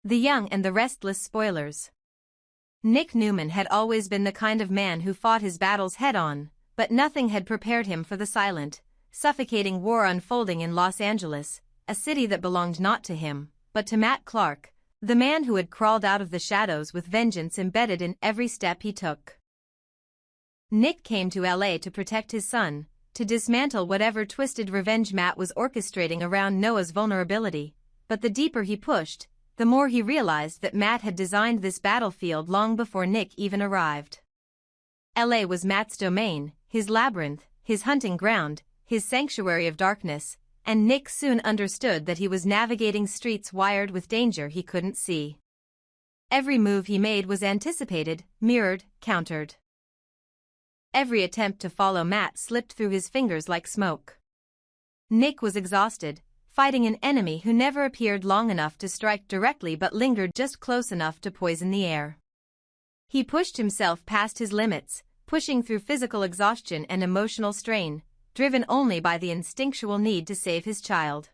The Young and the Restless Spoilers. Nick Newman had always been the kind of man who fought his battles head-on, but nothing had prepared him for the silent, suffocating war unfolding in Los Angeles, a city that belonged not to him, but to Matt Clark, the man who had crawled out of the shadows with vengeance embedded in every step he took. Nick came to LA to protect his son, to dismantle whatever twisted revenge Matt was orchestrating around Noah's vulnerability, but the deeper he pushed, the more he realized that Matt had designed this battlefield long before Nick even arrived. LA was Matt's domain, his labyrinth, his hunting ground, his sanctuary of darkness, and Nick soon understood that he was navigating streets wired with danger he couldn't see. Every move he made was anticipated, mirrored, countered. Every attempt to follow Matt slipped through his fingers like smoke. Nick was exhausted, fighting an enemy who never appeared long enough to strike directly but lingered just close enough to poison the air. He pushed himself past his limits, pushing through physical exhaustion and emotional strain, driven only by the instinctual need to save his child.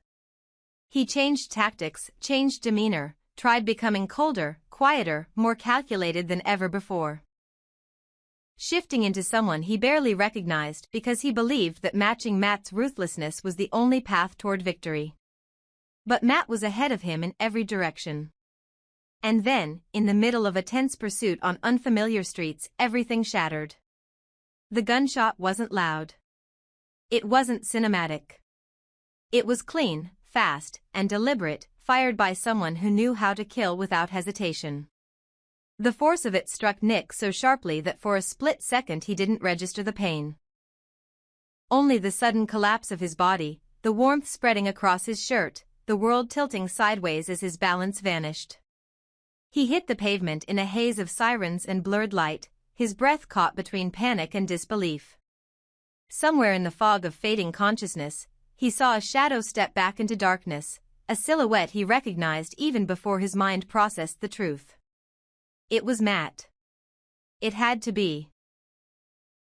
He changed tactics, changed demeanor, tried becoming colder, quieter, more calculated than ever before. Shifting into someone he barely recognized because he believed that matching Matt's ruthlessness was the only path toward victory. But Matt was ahead of him in every direction. And then, in the middle of a tense pursuit on unfamiliar streets, everything shattered. The gunshot wasn't loud. It wasn't cinematic. It was clean, fast, and deliberate, fired by someone who knew how to kill without hesitation. The force of it struck Nick so sharply that for a split second he didn't register the pain. Only the sudden collapse of his body, the warmth spreading across his shirt, the world tilting sideways as his balance vanished. He hit the pavement in a haze of sirens and blurred light, his breath caught between panic and disbelief. Somewhere in the fog of fading consciousness, he saw a shadow step back into darkness, a silhouette he recognized even before his mind processed the truth. It was Matt. It had to be.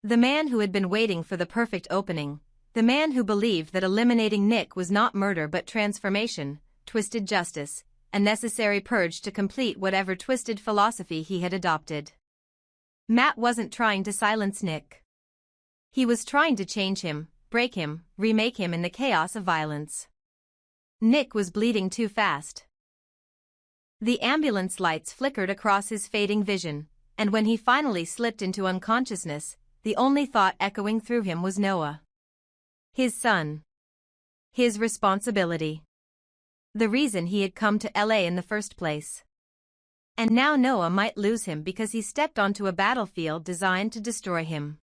The man who had been waiting for the perfect opening, the man who believed that eliminating Nick was not murder but transformation, twisted justice, a necessary purge to complete whatever twisted philosophy he had adopted. Matt wasn't trying to silence Nick. He was trying to change him, break him, remake him in the chaos of violence. Nick was bleeding too fast. The ambulance lights flickered across his fading vision, and when he finally slipped into unconsciousness, the only thought echoing through him was Noah. His son. His responsibility. The reason he had come to LA in the first place. And now Noah might lose him because he stepped onto a battlefield designed to destroy him.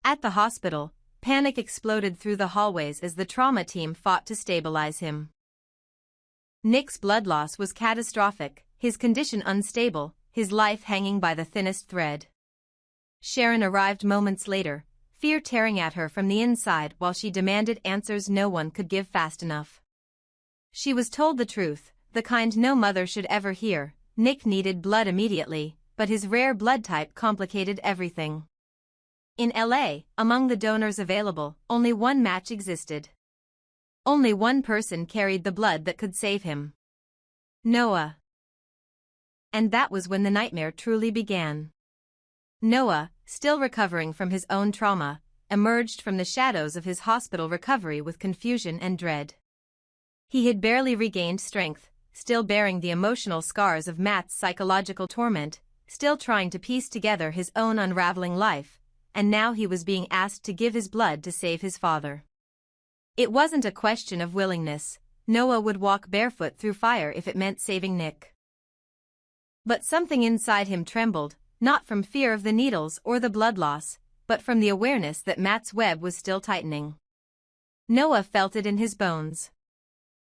At the hospital, panic exploded through the hallways as the trauma team fought to stabilize him. Nick's blood loss was catastrophic, his condition unstable, his life hanging by the thinnest thread. Sharon arrived moments later, fear tearing at her from the inside while she demanded answers no one could give fast enough. She was told the truth, the kind no mother should ever hear. Nick needed blood immediately, but his rare blood type complicated everything. In LA, among the donors available, only one match existed. Only one person carried the blood that could save him. Noah. And that was when the nightmare truly began. Noah, still recovering from his own trauma, emerged from the shadows of his hospital recovery with confusion and dread. He had barely regained strength, still bearing the emotional scars of Matt's psychological torment, still trying to piece together his own unraveling life, and now he was being asked to give his blood to save his father. It wasn't a question of willingness. Noah would walk barefoot through fire if it meant saving Nick. But something inside him trembled, not from fear of the needles or the blood loss, but from the awareness that Matt's web was still tightening. Noah felt it in his bones.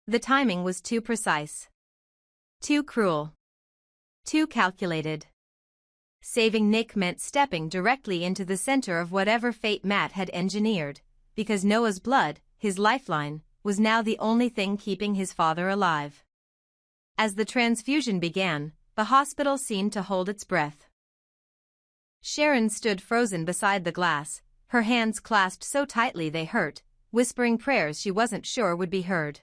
The timing was too precise. Too cruel. Too calculated. Saving Nick meant stepping directly into the center of whatever fate Matt had engineered, because Noah's blood, his lifeline, was now the only thing keeping his father alive. As the transfusion began, the hospital seemed to hold its breath. Sharon stood frozen beside the glass, her hands clasped so tightly they hurt, whispering prayers she wasn't sure would be heard.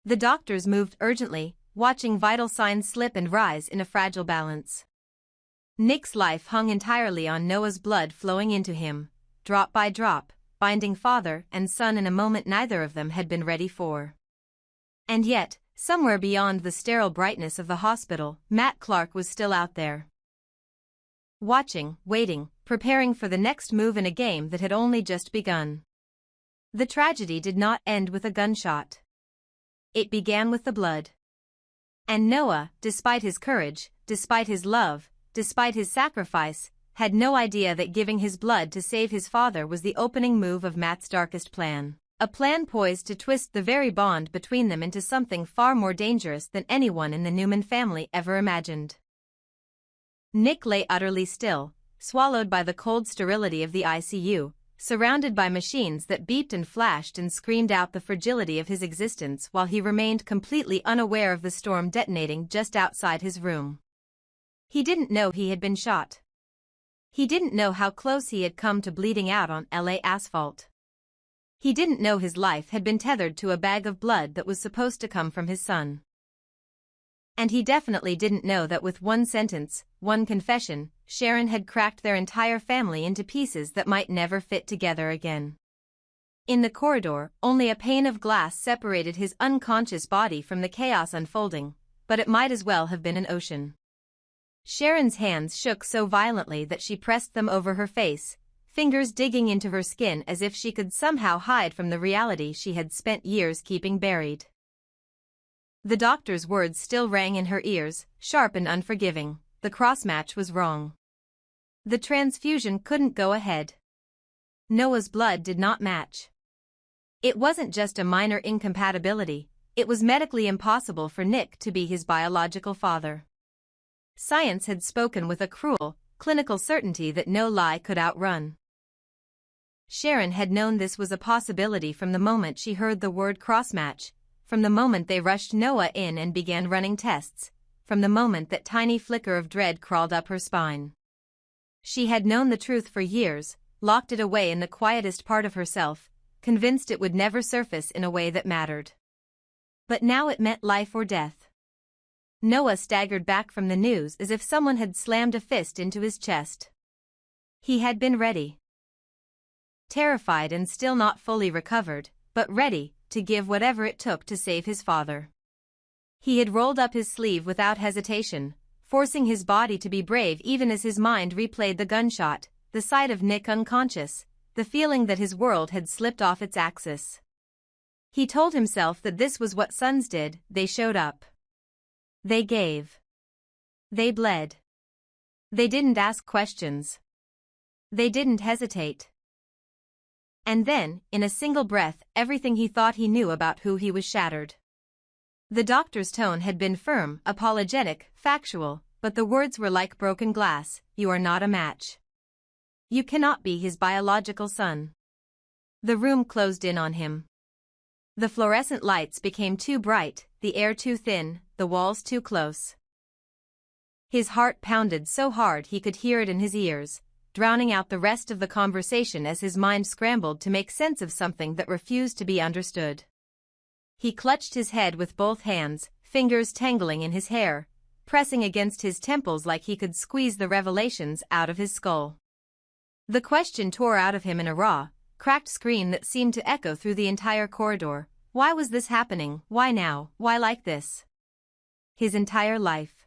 The doctors moved urgently, watching vital signs slip and rise in a fragile balance. Nick's life hung entirely on Noah's blood flowing into him, drop by drop, binding father and son in a moment neither of them had been ready for. And yet, somewhere beyond the sterile brightness of the hospital, Matt Clark was still out there. Watching, waiting, preparing for the next move in a game that had only just begun. The tragedy did not end with a gunshot. It began with the blood. And Noah, despite his courage, despite his love, despite his sacrifice, had no idea that giving his blood to save his father was the opening move of Matt's darkest plan. A plan poised to twist the very bond between them into something far more dangerous than anyone in the Newman family ever imagined. Nick lay utterly still, swallowed by the cold sterility of the ICU, surrounded by machines that beeped and flashed and screamed out the fragility of his existence while he remained completely unaware of the storm detonating just outside his room. He didn't know he had been shot. He didn't know how close he had come to bleeding out on LA asphalt. He didn't know his life had been tethered to a bag of blood that was supposed to come from his son. And he definitely didn't know that with one sentence, one confession, Sharon had cracked their entire family into pieces that might never fit together again. In the corridor, only a pane of glass separated his unconscious body from the chaos unfolding, but it might as well have been an ocean. Sharon's hands shook so violently that she pressed them over her face, fingers digging into her skin as if she could somehow hide from the reality she had spent years keeping buried. The doctor's words still rang in her ears, sharp and unforgiving. The cross-match was wrong. The transfusion couldn't go ahead. Noah's blood did not match. It wasn't just a minor incompatibility, it was medically impossible for Nick to be his biological father. Science had spoken with a cruel, clinical certainty that no lie could outrun. Sharon had known this was a possibility from the moment she heard the word cross-match, from the moment they rushed Noah in and began running tests, from the moment that tiny flicker of dread crawled up her spine. She had known the truth for years, locked it away in the quietest part of herself, convinced it would never surface in a way that mattered. But now it meant life or death. Noah staggered back from the news as if someone had slammed a fist into his chest. He had been ready. Terrified and still not fully recovered, but ready to give whatever it took to save his father. He had rolled up his sleeve without hesitation, forcing his body to be brave even as his mind replayed the gunshot, the sight of Nick unconscious, the feeling that his world had slipped off its axis. He told himself that this was what sons did, they showed up. They gave. They bled. They didn't ask questions. They didn't hesitate. And then, in a single breath, everything he thought he knew about who he was shattered. The doctor's tone had been firm, apologetic, factual, but the words were like broken glass. You are not a match. You cannot be his biological son. The room closed in on him. The fluorescent lights became too bright, the air too thin, the walls too close. His heart pounded so hard he could hear it in his ears, drowning out the rest of the conversation as his mind scrambled to make sense of something that refused to be understood. He clutched his head with both hands, fingers tangling in his hair, pressing against his temples like he could squeeze the revelations out of his skull. The question tore out of him in a raw, cracked scream that seemed to echo through the entire corridor. Why was this happening? Why now? Why like this? His entire life.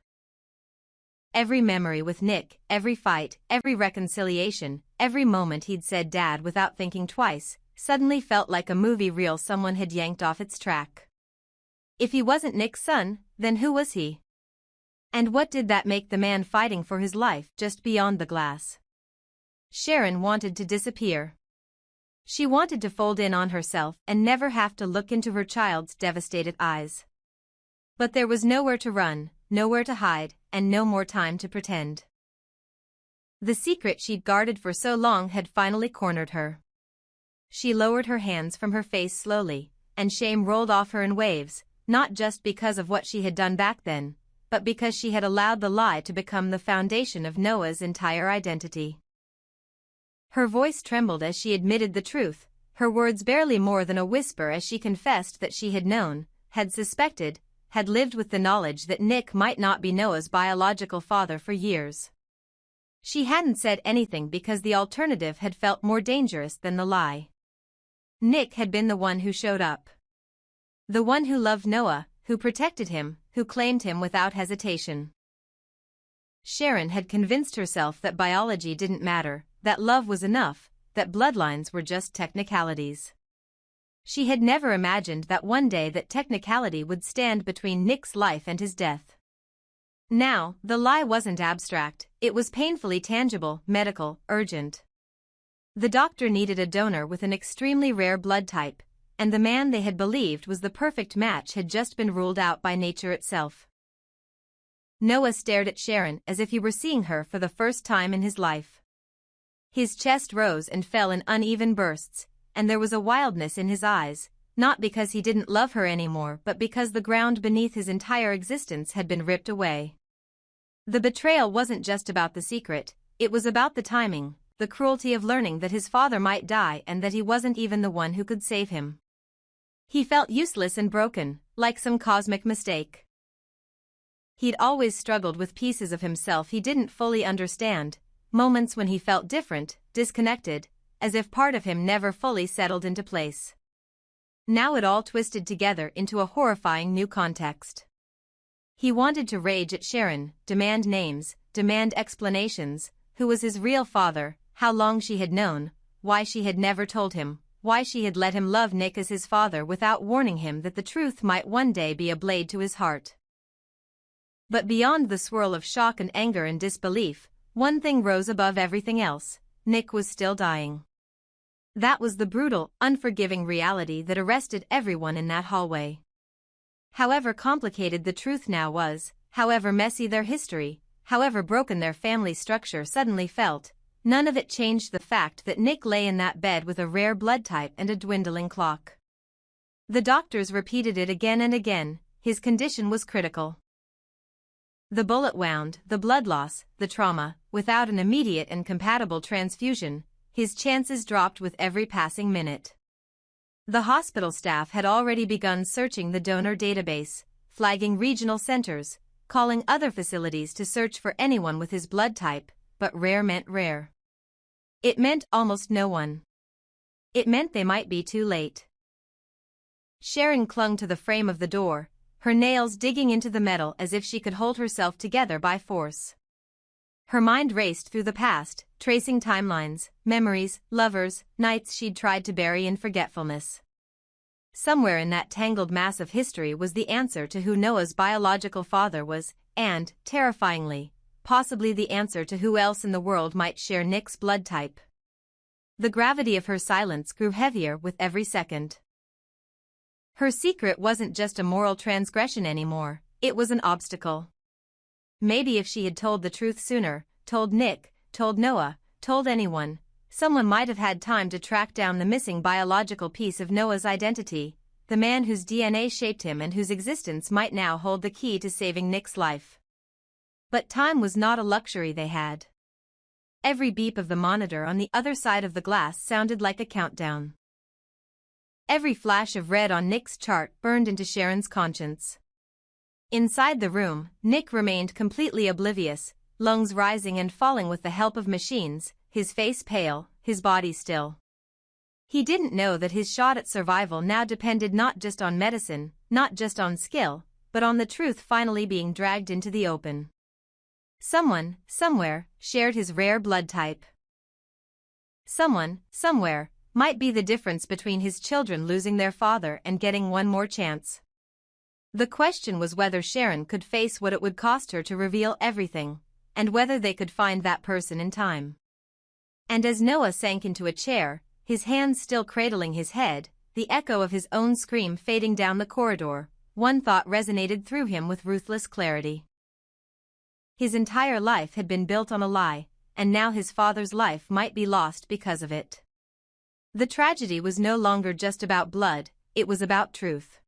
Every memory with Nick, every fight, every reconciliation, every moment he'd said Dad without thinking twice, suddenly felt like a movie reel someone had yanked off its track. If he wasn't Nick's son, then who was he? And what did that make the man fighting for his life just beyond the glass? Sharon wanted to disappear. She wanted to fold in on herself and never have to look into her child's devastated eyes. But there was nowhere to run, nowhere to hide, and no more time to pretend. The secret she'd guarded for so long had finally cornered her. She lowered her hands from her face slowly, and shame rolled off her in waves, not just because of what she had done back then, but because she had allowed the lie to become the foundation of Noah's entire identity. Her voice trembled as she admitted the truth, her words barely more than a whisper as she confessed that she had known, had suspected, had lived with the knowledge that Nick might not be Noah's biological father for years. She hadn't said anything because the alternative had felt more dangerous than the lie. Nick had been the one who showed up. The one who loved Noah, who protected him, who claimed him without hesitation. Sharon had convinced herself that biology didn't matter, that love was enough, that bloodlines were just technicalities. She had never imagined that one day that technicality would stand between Nick's life and his death. Now, the lie wasn't abstract, it was painfully tangible, medical, urgent. The doctor needed a donor with an extremely rare blood type, and the man they had believed was the perfect match had just been ruled out by nature itself. Noah stared at Sharon as if he were seeing her for the first time in his life. His chest rose and fell in uneven bursts, and there was a wildness in his eyes, not because he didn't love her anymore but because the ground beneath his entire existence had been ripped away. The betrayal wasn't just about the secret, it was about the timing, the cruelty of learning that his father might die and that he wasn't even the one who could save him. He felt useless and broken, like some cosmic mistake. He'd always struggled with pieces of himself he didn't fully understand, moments when he felt different, disconnected, as if part of him never fully settled into place. Now it all twisted together into a horrifying new context. He wanted to rage at Sharon, demand names, demand explanations, who was his real father, how long she had known, why she had never told him, why she had let him love Nick as his father without warning him that the truth might one day be a blade to his heart. But beyond the swirl of shock and anger and disbelief, one thing rose above everything else: Nick was still dying. That was the brutal, unforgiving reality that arrested everyone in that hallway. However complicated the truth now was, however messy their history, however broken their family structure suddenly felt, none of it changed the fact that Nick lay in that bed with a rare blood type and a dwindling clock. The doctors repeated it again and again: his condition was critical. The bullet wound, the blood loss, the trauma, without an immediate and compatible transfusion, his chances dropped with every passing minute. The hospital staff had already begun searching the donor database, flagging regional centers, calling other facilities to search for anyone with his blood type, but rare meant rare. It meant almost no one. It meant they might be too late. Sharon clung to the frame of the door, her nails digging into the metal as if she could hold herself together by force. Her mind raced through the past, tracing timelines, memories, lovers, nights she'd tried to bury in forgetfulness. Somewhere in that tangled mass of history was the answer to who Noah's biological father was, and, terrifyingly, possibly the answer to who else in the world might share Nick's blood type. The gravity of her silence grew heavier with every second. Her secret wasn't just a moral transgression anymore, it was an obstacle. Maybe if she had told the truth sooner, told Nick, told Noah, told anyone, someone might have had time to track down the missing biological piece of Noah's identity, the man whose DNA shaped him and whose existence might now hold the key to saving Nick's life. But time was not a luxury they had. Every beep of the monitor on the other side of the glass sounded like a countdown. Every flash of red on Nick's chart burned into Sharon's conscience. Inside the room, Nick remained completely oblivious, lungs rising and falling with the help of machines, his face pale, his body still. He didn't know that his shot at survival now depended not just on medicine, not just on skill, but on the truth finally being dragged into the open. Someone, somewhere, shared his rare blood type. Someone, somewhere, might be the difference between his children losing their father and getting one more chance. The question was whether Sharon could face what it would cost her to reveal everything, and whether they could find that person in time. And as Noah sank into a chair, his hands still cradling his head, the echo of his own scream fading down the corridor, one thought resonated through him with ruthless clarity. His entire life had been built on a lie, and now his father's life might be lost because of it. The tragedy was no longer just about blood, it was about truth.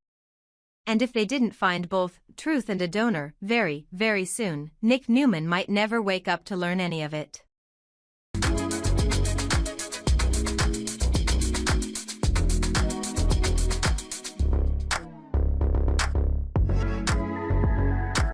And if they didn't find both truth and a donor very, very soon, Nick Newman might never wake up to learn any of it.